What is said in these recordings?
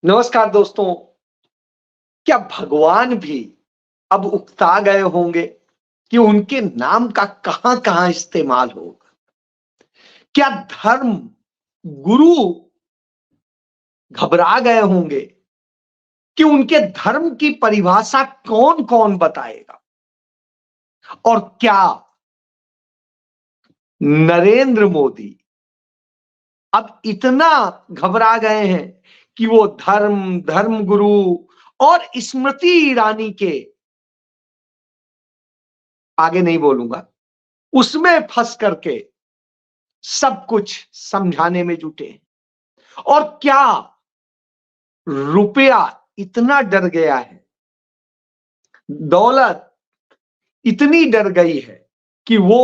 नमस्कार दोस्तों। क्या भगवान भी अब उकता गए होंगे कि उनके नाम का कहां कहां इस्तेमाल होगा? क्या धर्म गुरु घबरा गए होंगे कि उनके धर्म की परिभाषा कौन कौन बताएगा? और क्या नरेंद्र मोदी अब इतना घबरा गए हैं कि वो धर्म गुरु और स्मृति ईरानी के आगे नहीं बोलूंगा उसमें फंस करके सब कुछ समझाने में जुटे हैं? और क्या रुपया इतना डर गया है, दौलत इतनी डर गई है कि वो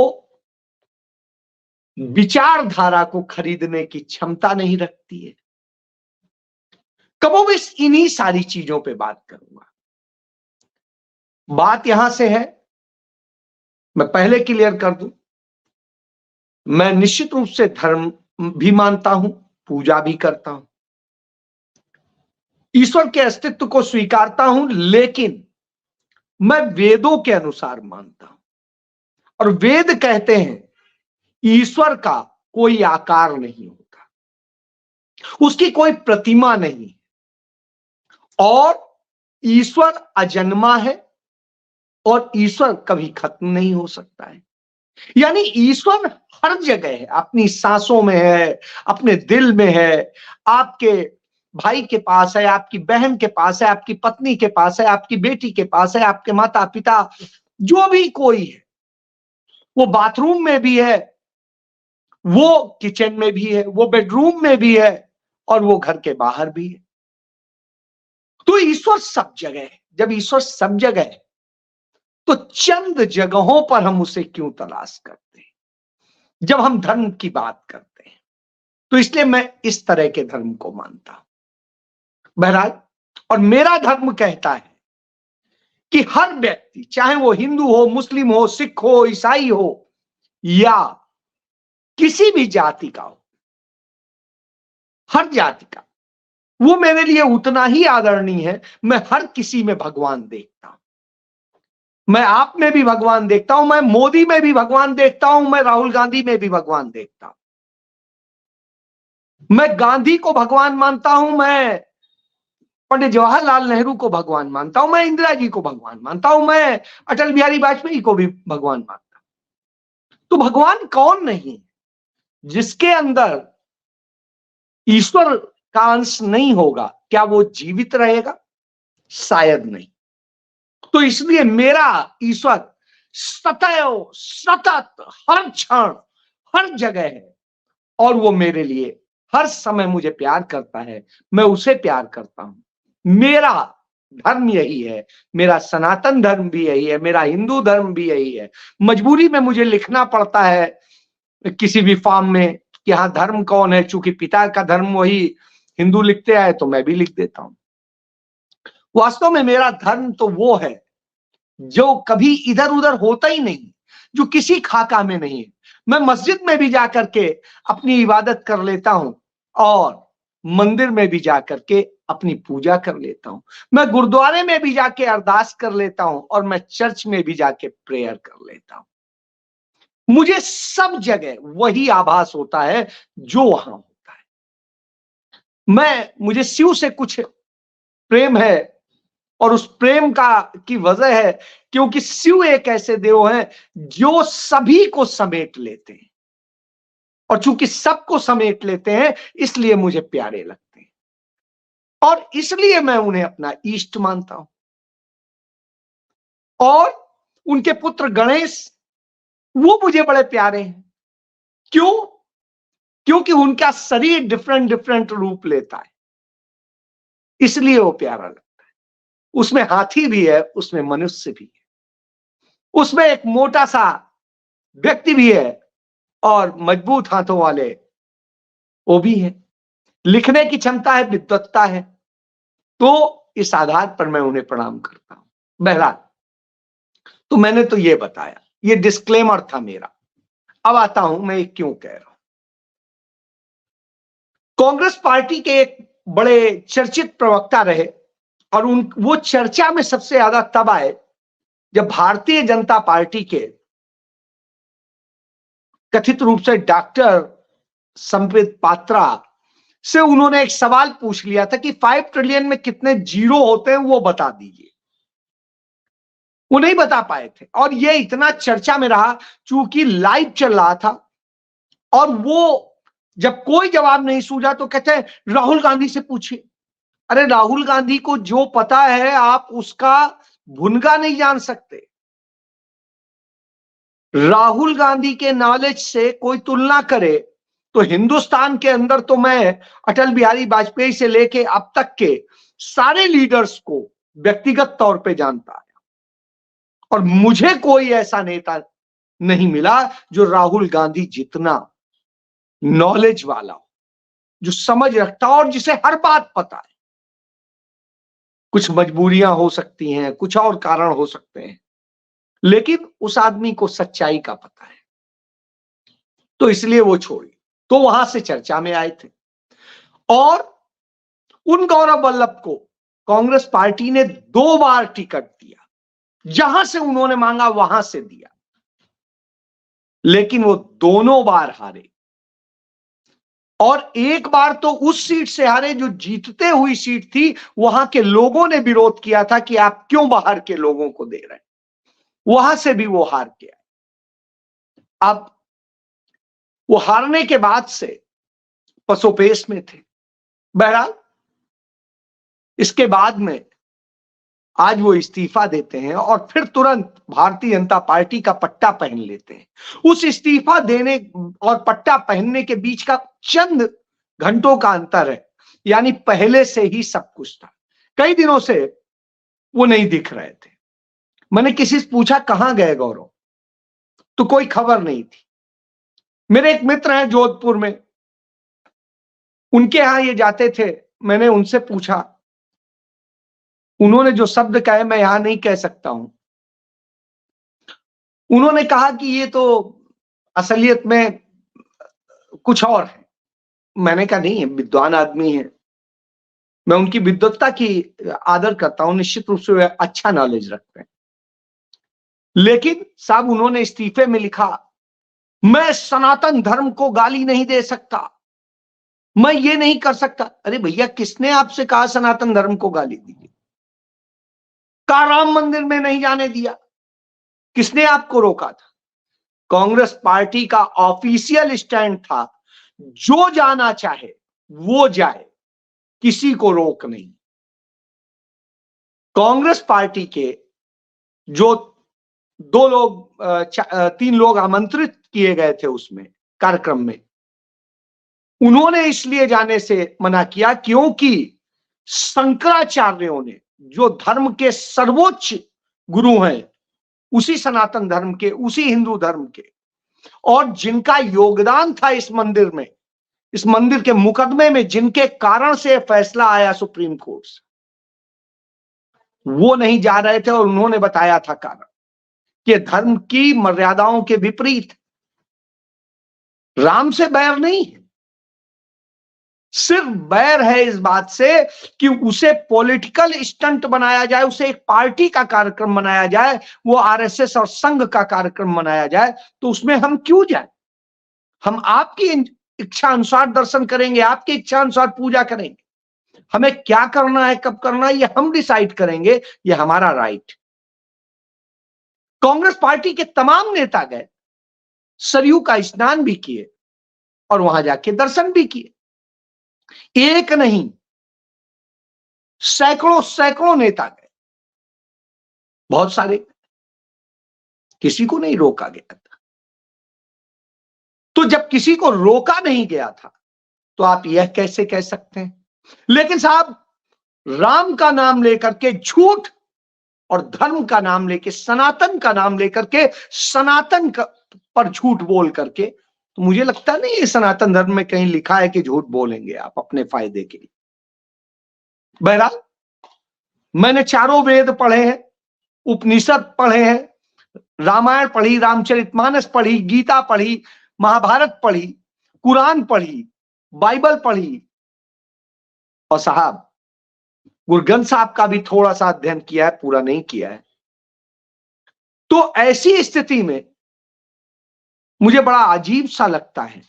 विचारधारा को खरीदने की क्षमता नहीं रखती है? कमोबेश इन्हीं सारी चीजों पे बात करूंगा। बात यहां से है, मैं पहले क्लियर कर दूं, मैं निश्चित रूप से धर्म भी मानता हूं, पूजा भी करता हूं, ईश्वर के अस्तित्व को स्वीकारता हूं, लेकिन मैं वेदों के अनुसार मानता हूं। और वेद कहते हैं ईश्वर का कोई आकार नहीं होता, उसकी कोई प्रतिमा नहीं, और ईश्वर अजन्मा है और ईश्वर कभी खत्म नहीं हो सकता है। यानी ईश्वर हर जगह है, अपनी सांसों में है, अपने दिल में है, आपके भाई के पास है, आपकी बहन के पास है, आपकी पत्नी के पास है, आपकी बेटी के पास है, आपके माता पिता जो भी कोई है, वो बाथरूम में भी है, वो किचन में भी है, वो बेडरूम में भी है, और वो घर के बाहर भी है। तो ईश्वर सब जगह है। जब ईश्वर सब जगह है तो चंद जगहों पर हम उसे क्यों तलाश करते हैं? जब हम धर्म की बात करते हैं तो इसलिए मैं इस तरह के धर्म को मानता हूं। बहरहाल, और मेरा धर्म कहता है कि हर व्यक्ति, चाहे वो हिंदू हो, मुस्लिम हो, सिख हो, ईसाई हो, या किसी भी जाति का हो, हर जाति का, वो मेरे लिए उतना ही आदरणीय है। मैं हर किसी में भगवान देखता हूं। मैं आप में भी भगवान देखता हूं, मैं मोदी में भी भगवान देखता हूं, मैं राहुल गांधी में भी भगवान देखता हूं। मैं गांधी को भगवान मानता हूं, मैं पंडित जवाहरलाल नेहरू को भगवान मानता हूं, मैं इंदिरा जी को भगवान मानता हूं, मैं अटल बिहारी वाजपेयी को भी भगवान मानता हूं। तो भगवान कौन नहीं, जिसके अंदर ईश्वर का अंश नहीं होगा, क्या वो जीवित रहेगा? शायद नहीं। तो इसलिए मेरा ईश्वर सदैव, सतत, हर क्षण, हर जगह है, और वो मेरे लिए हर समय मुझे प्यार करता है, मैं उसे प्यार करता हूं। मेरा धर्म यही है, मेरा सनातन धर्म भी यही है, मेरा हिंदू धर्म भी यही है। मजबूरी में मुझे लिखना पड़ता है किसी भी फॉर्म में कि हाँ धर्म कौन है, चूंकि पिता का धर्म वही हिंदू लिखते आए तो मैं भी लिख देता हूं। वास्तव में मेरा धर्म तो वो है जो कभी इधर उधर होता ही नहीं, जो किसी खाका में नहीं है। मैं मस्जिद में भी जाकर के अपनी इबादत कर लेता हूं, और मंदिर में भी जाकर के अपनी पूजा कर लेता हूं। मैं गुरुद्वारे में भी जाके अरदास कर लेता हूं, और मैं चर्च में भी जाके प्रेयर कर लेता हूं। मुझे सब जगह वही आभास होता है जो वहां होता है। मुझे शिव से कुछ प्रेम है, और उस प्रेम का की वजह है क्योंकि शिव एक ऐसे देव हैं जो सभी को समेट लेते हैं, और चूंकि सबको समेट लेते हैं इसलिए मुझे प्यारे लगते हैं, और इसलिए मैं उन्हें अपना इष्ट मानता हूं। और उनके पुत्र गणेश, वो मुझे बड़े प्यारे हैं। क्यों? क्योंकि उनका शरीर डिफरेंट डिफरेंट रूप लेता है, इसलिए वो प्यारा लगता है। उसमें हाथी भी है, उसमें मनुष्य भी है, उसमें एक मोटा सा व्यक्ति भी है, और मजबूत हाथों वाले वो भी है। लिखने की क्षमता है, विद्वत्ता है, तो इस आधार पर मैं उन्हें प्रणाम करता हूं। बहरहाल, तो मैंने तो ये बताया, ये डिस्क्लेमर था मेरा। अब आता हूं मैं क्यों कह रहा हूं। कांग्रेस पार्टी के एक बड़े चर्चित प्रवक्ता रहे और वो चर्चा में सबसे ज्यादा तब आए जब भारतीय जनता पार्टी के कथित रूप से डॉक्टर संबित पात्रा से उन्होंने एक सवाल पूछ लिया था कि 5 ट्रिलियन में कितने जीरो होते हैं वो बता दीजिए। वो नहीं बता पाए थे और ये इतना चर्चा में रहा चूंकि लाइव चल रहा था और वो जब कोई जवाब नहीं सूझा तो कहते हैं राहुल गांधी से पूछिए। अरे राहुल गांधी को जो पता है आप उसका भुनगा नहीं जान सकते। राहुल गांधी के नॉलेज से कोई तुलना करे तो हिंदुस्तान के अंदर तो मैं अटल बिहारी वाजपेयी से लेके अब तक के सारे लीडर्स को व्यक्तिगत तौर पे जानता है और मुझे कोई ऐसा नेता नहीं मिला जो राहुल गांधी जितना नॉलेज वाला हो, जो समझ रखता हो और जिसे हर बात पता है। कुछ मजबूरियां हो सकती हैं, कुछ और कारण हो सकते हैं, लेकिन उस आदमी को सच्चाई का पता है तो इसलिए वो छोड़ी। तो वहां से चर्चा में आए थे और उन गौरव वल्लभ को कांग्रेस पार्टी ने 2 बार टिकट दिया, जहां से उन्होंने मांगा वहां से दिया, लेकिन वो दोनों बार हारे और एक बार तो उस सीट से हारे जो जीतते हुई सीट थी। वहां के लोगों ने विरोध किया था कि आप क्यों बाहर के लोगों को दे रहे हैं, वहां से भी वो हार के आए। अब वो हारने के बाद से पसोपेश में थे। बहरहाल इसके बाद में आज वो इस्तीफा देते हैं और फिर तुरंत भारतीय जनता पार्टी का पट्टा पहन लेते हैं। उस इस्तीफा देने और पट्टा पहनने के बीच का चंद घंटों का अंतर है, यानी पहले से ही सब कुछ था। कई दिनों से वो नहीं दिख रहे थे। मैंने किसी से पूछा कहां गए गौरव, तो कोई खबर नहीं थी। मेरे एक मित्र हैं जोधपुर में, उनके यहां ये जाते थे। मैंने उनसे पूछा, उन्होंने जो शब्द कहे मैं यहां नहीं कह सकता हूं। उन्होंने कहा कि ये तो असलियत में कुछ और है। मैंने कहा नहीं है, विद्वान आदमी है, मैं उनकी विद्वत्ता की आदर करता हूं, निश्चित रूप से वे अच्छा नॉलेज रखते हैं। लेकिन साहब उन्होंने इस्तीफे में लिखा, मैं सनातन धर्म को गाली नहीं दे सकता, मैं ये नहीं कर सकता। अरे भैया, किसने आपसे कहा सनातन धर्म को गाली दीजिए? का राम मंदिर में नहीं जाने दिया? किसने आपको रोका था? कांग्रेस पार्टी का ऑफिशियल स्टैंड था, जो जाना चाहे वो जाए, किसी को रोक नहीं। कांग्रेस पार्टी के जो 3 लोग आमंत्रित किए गए थे उसमें कार्यक्रम में, उन्होंने इसलिए जाने से मना किया क्योंकि शंकराचार्यों ने, जो धर्म के सर्वोच्च गुरु हैं, उसी सनातन धर्म के, उसी हिंदू धर्म के, और जिनका योगदान था इस मंदिर में, इस मंदिर के मुकदमे में, जिनके कारण से फैसला आया सुप्रीम कोर्ट से, वो नहीं जा रहे थे। और उन्होंने बताया था कारण कि धर्म की मर्यादाओं के विपरीत। राम से बैर नहीं है, सिर्फ बैर है इस बात से कि उसे पॉलिटिकल स्टंट बनाया जाए, उसे एक पार्टी का कार्यक्रम बनाया जाए, वो आरएसएस और संघ का कार्यक्रम बनाया जाए। तो उसमें हम क्यों जाए? हम आपकी इच्छा अनुसार दर्शन करेंगे, आपकी इच्छा अनुसार पूजा करेंगे। हमें क्या करना है, कब करना है, ये हम डिसाइड करेंगे, ये हमारा राइट। कांग्रेस पार्टी के तमाम नेता गए, सरयू का स्नान भी किए और वहां जाके दर्शन भी किए। एक नहीं, सैकड़ों सैकड़ों नेता गए, बहुत सारे, किसी को नहीं रोका गया था। तो जब किसी को रोका नहीं गया था तो आप यह कैसे कह सकते हैं? लेकिन साहब, राम का नाम लेकर के झूठ और धर्म का नाम लेके, सनातन का नाम लेकर के, सनातन पर झूठ बोल करके, तो मुझे लगता नहीं ये सनातन धर्म में कहीं लिखा है कि झूठ बोलेंगे आप अपने फायदे के लिए। बहरहाल, मैंने चारों वेद पढ़े हैं, उपनिषद पढ़े हैं, रामायण पढ़ी, रामचरितमानस पढ़ी, गीता पढ़ी, महाभारत पढ़ी, कुरान पढ़ी, बाइबल पढ़ी, और साहब गुरु ग्रंथ साहब का भी थोड़ा सा अध्ययन किया है, पूरा नहीं किया है। तो ऐसी स्थिति में मुझे बड़ा अजीब सा लगता है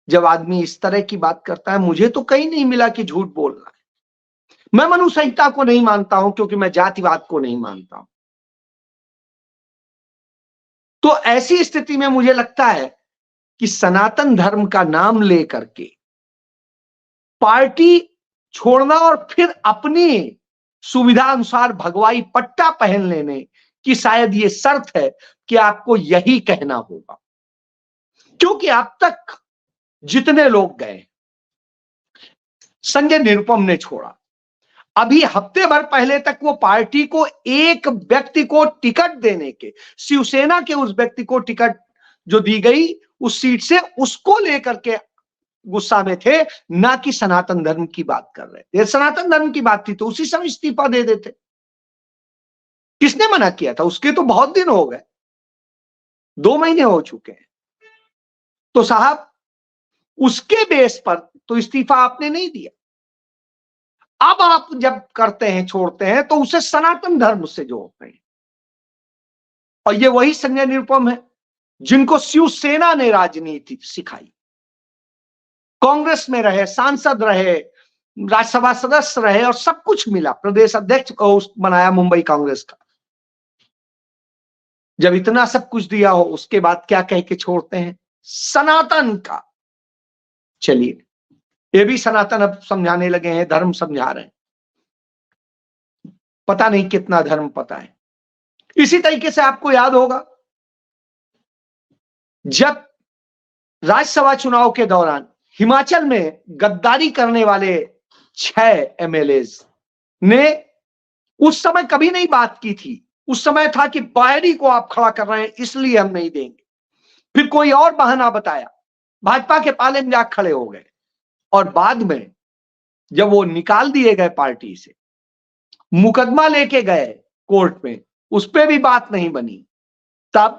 जब आदमी इस तरह की बात करता है। मुझे तो कहीं नहीं मिला कि झूठ बोल रहा है। मैं मनु संहिता को नहीं मानता हूं क्योंकि मैं जातिवाद को नहीं मानता हूं। तो ऐसी स्थिति में मुझे लगता है कि सनातन धर्म का नाम लेकर के पार्टी छोड़ना और फिर अपनी सुविधा अनुसार भगवाई पट्टा पहन लेने की शायद ये शर्त है कि आपको यही कहना होगा। क्योंकि अब तक जितने लोग गए, संजय निरुपम ने छोड़ा, अभी हफ्ते भर पहले तक वो पार्टी को एक व्यक्ति को टिकट देने के, शिवसेना के उस व्यक्ति को टिकट जो दी गई उस सीट से, उसको लेकर के गुस्सा में थे, ना कि सनातन धर्म की बात कर रहे थे। सनातन धर्म की बात थी तो उसी समय इस्तीफा दे देते। किसने मना किया था? उसके तो बहुत दिन हो गए, 2 महीने हो चुके हैं। तो साहब उसके बेस पर तो इस्तीफा आपने नहीं दिया। अब आप जब करते हैं, छोड़ते हैं, तो उसे सनातन धर्म से जोड़ते हैं। और ये वही संजय निरुपम है जिनको शिवसेना ने राजनीति सिखाई। कांग्रेस में रहे, सांसद रहे, राज्यसभा सदस्य रहे और सब कुछ मिला, प्रदेश अध्यक्ष को बनाया मुंबई कांग्रेस का। जब इतना सब कुछ दिया हो उसके बाद क्या कह के छोड़ते हैं? सनातन का। चलिए, ये भी सनातन अब समझाने लगे हैं, धर्म समझा रहे हैं। पता नहीं कितना धर्म पता है। इसी तरीके से आपको याद होगा जब राज्यसभा चुनाव के दौरान हिमाचल में गद्दारी करने वाले 6 एमएलएज ने उस समय कभी नहीं बात की थी। उस समय था कि बायरी को आप खड़ा कर रहे हैं इसलिए हम नहीं देंगे। फिर कोई और बहाना बताया, भाजपा के पाले में जाकर खड़े हो गए और बाद में जब वो निकाल दिए गए पार्टी से, मुकदमा लेके गए कोर्ट में, उस पर भी बात नहीं बनी। तब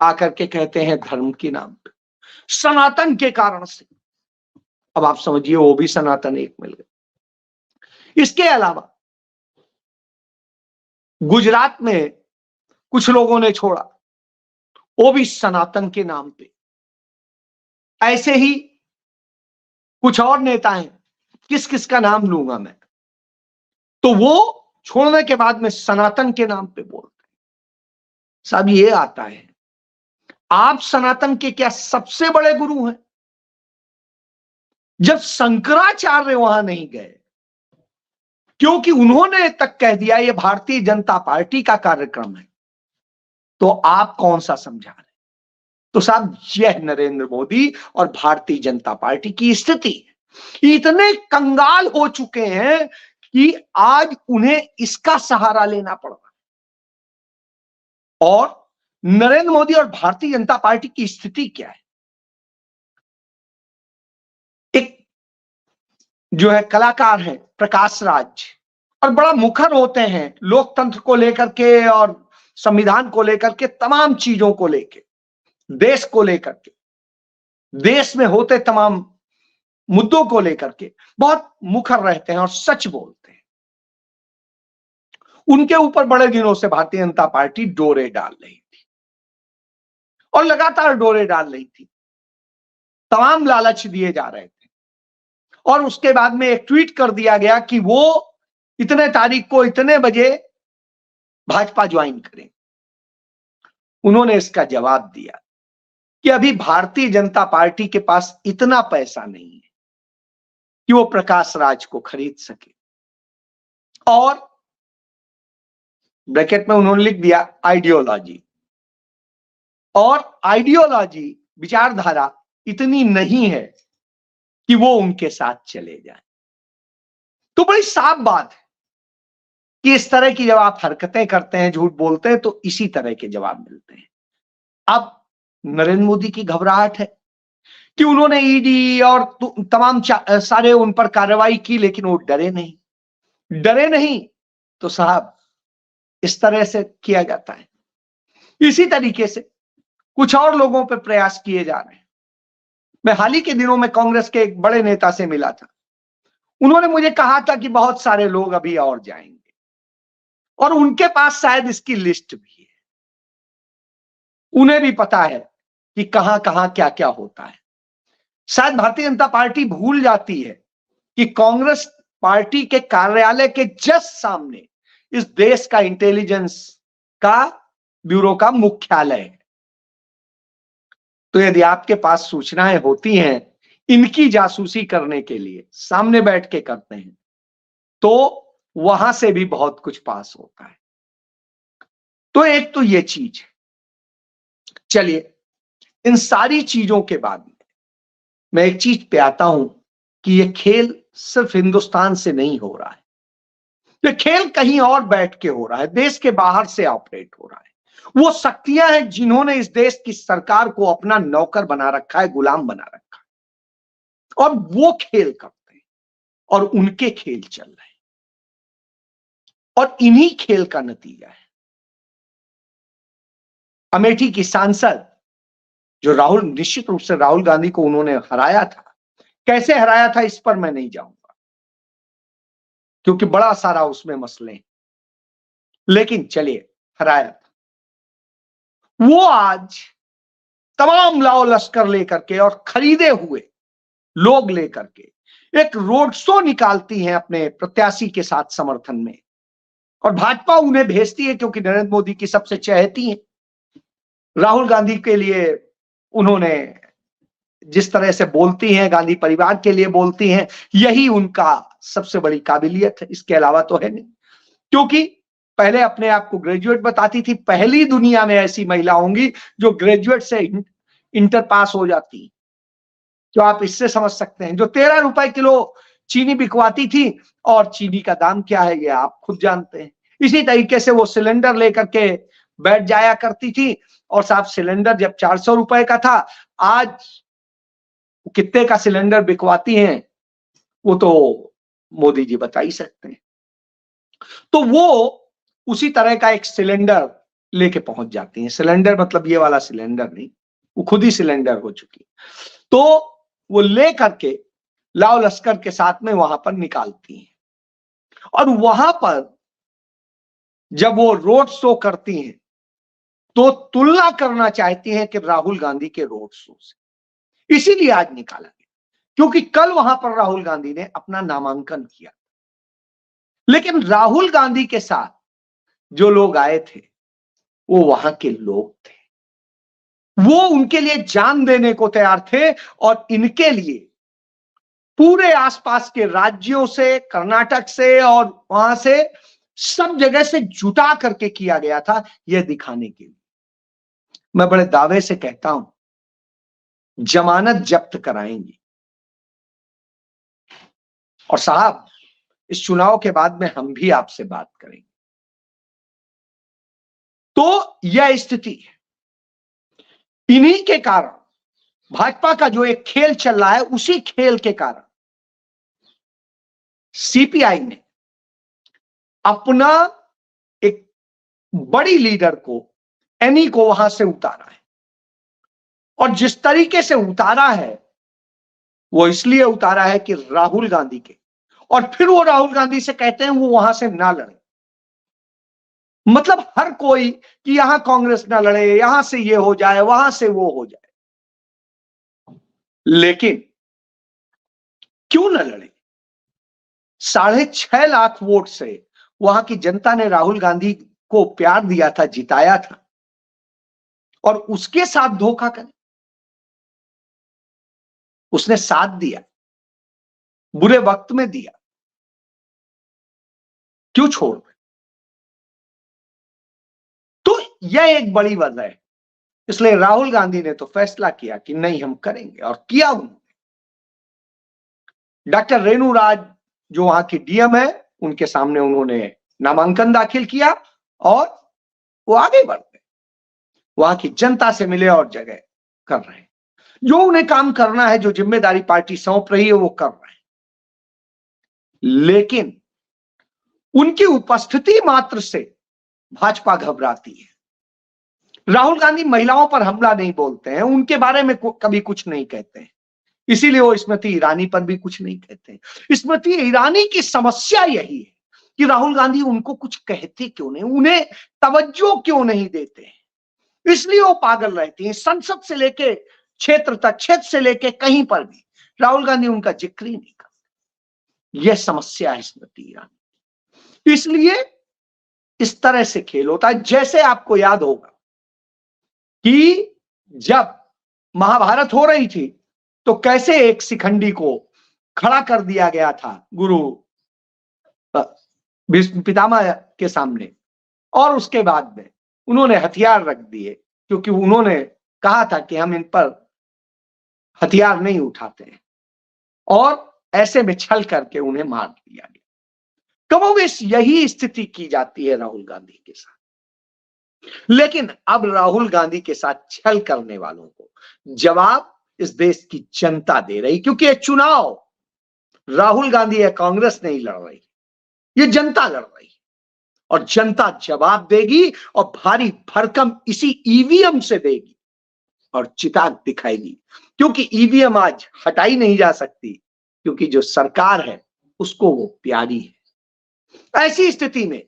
आकर के कहते हैं धर्म के नाम पे, सनातन के कारण से। अब आप समझिए वो भी सनातन एक मिल गए। इसके अलावा गुजरात में कुछ लोगों ने छोड़ा, वो भी सनातन के नाम पे। ऐसे ही कुछ और नेता हैं, किस किस का नाम लूंगा मैं, तो वो छोड़ने के बाद में सनातन के नाम पे बोलते हैं। साहब ये आता है, आप सनातन के क्या सबसे बड़े गुरु हैं? जब शंकराचार्य वहां नहीं गए क्योंकि उन्होंने तक कह दिया ये भारतीय जनता पार्टी का कार्यक्रम है, तो आप कौन सा समझा रहे? तो साहब यह नरेंद्र मोदी और भारतीय जनता पार्टी की स्थिति, इतने कंगाल हो चुके हैं कि आज उन्हें इसका सहारा लेना पड़ रहा है। और नरेंद्र मोदी और भारतीय जनता पार्टी की स्थिति क्या है? एक जो है कलाकार है प्रकाश राज, और बड़ा मुखर होते हैं लोकतंत्र को लेकर के और संविधान को लेकर के, तमाम चीजों को लेकर, देश को लेकर के, देश में होते तमाम मुद्दों को लेकर के बहुत मुखर रहते हैं और सच बोलते हैं। उनके ऊपर बड़े दिनों से भारतीय जनता पार्टी डोरे डाल रही थी और लगातार डोरे डाल रही थी, तमाम लालच दिए जा रहे थे। और उसके बाद में एक ट्वीट कर दिया गया कि वो इतने तारीख को इतने बजे भाजपा ज्वाइन करें। उन्होंने इसका जवाब दिया कि अभी भारतीय जनता पार्टी के पास इतना पैसा नहीं है कि वो प्रकाश राज को खरीद सके। और ब्रैकेट में उन्होंने लिख दिया आइडियोलॉजी। और आइडियोलॉजी, विचारधारा इतनी नहीं है कि वो उनके साथ चले जाए। तो बड़ी साफ बात है कि इस तरह की जब आप हरकतें करते हैं, झूठ बोलते हैं, तो इसी तरह के जवाब मिलते हैं। अब नरेंद्र मोदी की घबराहट है कि उन्होंने ईडी और तमाम सारे उन पर कार्रवाई की, लेकिन वो डरे नहीं। तो साहब इस तरह से किया जाता है। इसी तरीके से कुछ और लोगों पर प्रयास किए जा रहे हैं। मैं हाल ही के दिनों में कांग्रेस के एक बड़े नेता से मिला था। उन्होंने मुझे कहा था कि बहुत सारे लोग अभी और जाएंगे, और उनके पास शायद इसकी लिस्ट भी है। उन्हें भी पता है कि कहां कहां क्या क्या होता है। शायद भारतीय जनता पार्टी भूल जाती है कि कांग्रेस पार्टी के कार्यालय के जस्ट सामने इस देश का इंटेलिजेंस का ब्यूरो का मुख्यालय है। तो यदि आपके पास सूचनाएं होती हैं इनकी जासूसी करने के लिए, सामने बैठ के करते हैं, तो वहां से भी बहुत कुछ पास होता है। तो एक तो ये चीज है। चलिए, इन सारी चीजों के बाद में मैं एक चीज पे आता हूं कि ये खेल सिर्फ हिंदुस्तान से नहीं हो रहा है, ये खेल कहीं और बैठ के हो रहा है, देश के बाहर से ऑपरेट हो रहा है। वो शक्तियां हैं जिन्होंने इस देश की सरकार को अपना नौकर बना रखा है, गुलाम बना रखा है, और वो खेल करते हैं और उनके खेल चल रहे हैं, और इन्हीं खेल का नतीजा है अमेठी की सांसद जो राहुल, निश्चित रूप से राहुल गांधी को उन्होंने हराया था। कैसे हराया था इस पर मैं नहीं जाऊंगा, क्योंकि बड़ा सारा उसमें मसले हैं, लेकिन चलिए, हराया था। वो आज तमाम लाओ लश्कर लेकर के और खरीदे हुए लोग लेकर के एक रोड शो निकालती हैं अपने प्रत्याशी के साथ समर्थन में, और भाजपा उन्हें भेजती है क्योंकि नरेंद्र मोदी की सबसे चहेती है। राहुल गांधी के लिए उन्होंने जिस तरह से बोलती हैं, गांधी परिवार के लिए बोलती हैं, यही उनका सबसे बड़ी काबिलियत है, इसके अलावा तो है नहीं। क्योंकि पहले अपने आप को ग्रेजुएट बताती थी, पहली दुनिया में ऐसी महिला होंगी जो ग्रेजुएट से इंटर पास हो जाती। तो आप इससे समझ सकते हैं, जो 13 रुपए किलो चीनी बिकवाती थी, और चीनी का दाम क्या है ये आप खुद जानते हैं। इसी तरीके से वो सिलेंडर लेकर के बैठ जाया करती थी, और साहब सिलेंडर जब 400 रुपए का था, आज कितने का सिलेंडर बिकवाती हैं वो तो मोदी जी बता ही सकते हैं। तो वो उसी तरह का एक सिलेंडर लेके पहुंच जाती हैं। सिलेंडर मतलब ये वाला सिलेंडर नहीं, वो खुद ही सिलेंडर हो चुकी। तो वो ले करके लाओ लश्कर के साथ में वहां पर निकालती हैं, और वहां पर जब वो रोड शो करती हैं तो तुलना करना चाहती हैं कि राहुल गांधी के रोड शो से। इसीलिए आज निकाला गया, क्योंकि कल वहां पर राहुल गांधी ने अपना नामांकन किया, लेकिन राहुल गांधी के साथ जो लोग आए थे वो वहां के लोग थे, वो उनके लिए जान देने को तैयार थे, और इनके लिए पूरे आसपास के राज्यों से, कर्नाटक से और वहां से सब जगह से जुटा करके किया गया था, यह दिखाने के लिए। मैं बड़े दावे से कहता हूं, जमानत जब्त कराएंगे, और साहब इस चुनाव के बाद में हम भी आपसे बात करेंगे। तो यह स्थिति है। इन्हीं के कारण भाजपा का जो एक खेल चल रहा है, उसी खेल के कारण सीपीआई ने अपना एक बड़ी लीडर को, एनी को वहां से उतारा है। और जिस तरीके से उतारा है वो इसलिए उतारा है कि राहुल गांधी के, और फिर वो राहुल गांधी से कहते हैं वो वहां से ना लड़े। मतलब हर कोई कि यहां कांग्रेस ना लड़े, यहां से ये हो जाए, वहां से वो हो जाए, लेकिन क्यों ना लड़े? 6.5 लाख वोट से वहां की जनता ने राहुल गांधी को प्यार दिया था, जिताया था, और उसके साथ धोखा करे? उसने साथ दिया, बुरे वक्त में दिया, क्यों छोड़ रहे? तो यह एक बड़ी वजह है। इसलिए राहुल गांधी ने तो फैसला किया कि नहीं, हम करेंगे, और किया उन्होंने। डॉक्टर रेणु राज जो वहां की डीएम है, उनके सामने उन्होंने नामांकन दाखिल किया, और वो आगे बढ़ गए, वहां की जनता से मिले और जगह कर रहे हैं जो उन्हें काम करना है, जो जिम्मेदारी पार्टी सौंप रही है वो कर रहे हैं। लेकिन उनकी उपस्थिति मात्र से भाजपा घबराती है। राहुल गांधी महिलाओं पर हमला नहीं बोलते हैं, उनके बारे में कभी कुछ नहीं कहते हैं, इसीलिए वो स्मृति ईरानी पर भी कुछ नहीं कहते। स्मृति ईरानी की समस्या यही है कि राहुल गांधी उनको कुछ कहते क्यों नहीं, उन्हें तवज्जो क्यों नहीं देते, इसलिए वो पागल रहती हैं। संसद से लेके क्षेत्र तक, क्षेत्र से लेके कहीं पर भी राहुल गांधी उनका जिक्र ही नहीं करते। यह समस्या है स्मृति ईरानी। इसलिए इस तरह से खेल होता है। जैसे आपको याद होगा कि जब महाभारत हो रही थी तो कैसे एक शिखंडी को खड़ा कर दिया गया था गुरु भीष्म पितामह के सामने, और उसके बाद में उन्होंने हथियार रख दिए, क्योंकि उन्होंने कहा था कि हम इन पर हथियार नहीं उठाते हैं, और ऐसे में छल करके उन्हें मार दिया गया। कमोबेश यही स्थिति की जाती है राहुल गांधी के साथ। लेकिन अब राहुल गांधी के साथ छल करने वालों को जवाब इस देश की जनता दे रही, क्योंकि ये चुनाव राहुल गांधी या कांग्रेस नहीं लड़ रही, ये जनता लड़ रही, और जनता जवाब देगी और भारी भरकम इसी ईवीएम से देगी और चिताग दिखाएगी। क्योंकि ईवीएम आज हटाई नहीं जा सकती, क्योंकि जो सरकार है उसको वो प्यारी है। ऐसी स्थिति में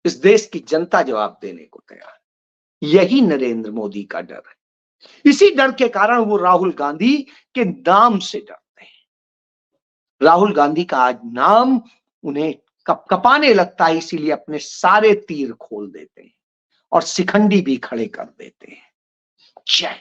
इस देश की जनता जवाब देने को तैयार है। यही नरेंद्र मोदी का डर है। इसी डर के कारण वो राहुल गांधी के नाम से डरते हैं। राहुल गांधी का आज नाम उन्हें कपकपाने लगता है, इसीलिए अपने सारे तीर खोल देते हैं और शिखंडी भी खड़े कर देते हैं। जय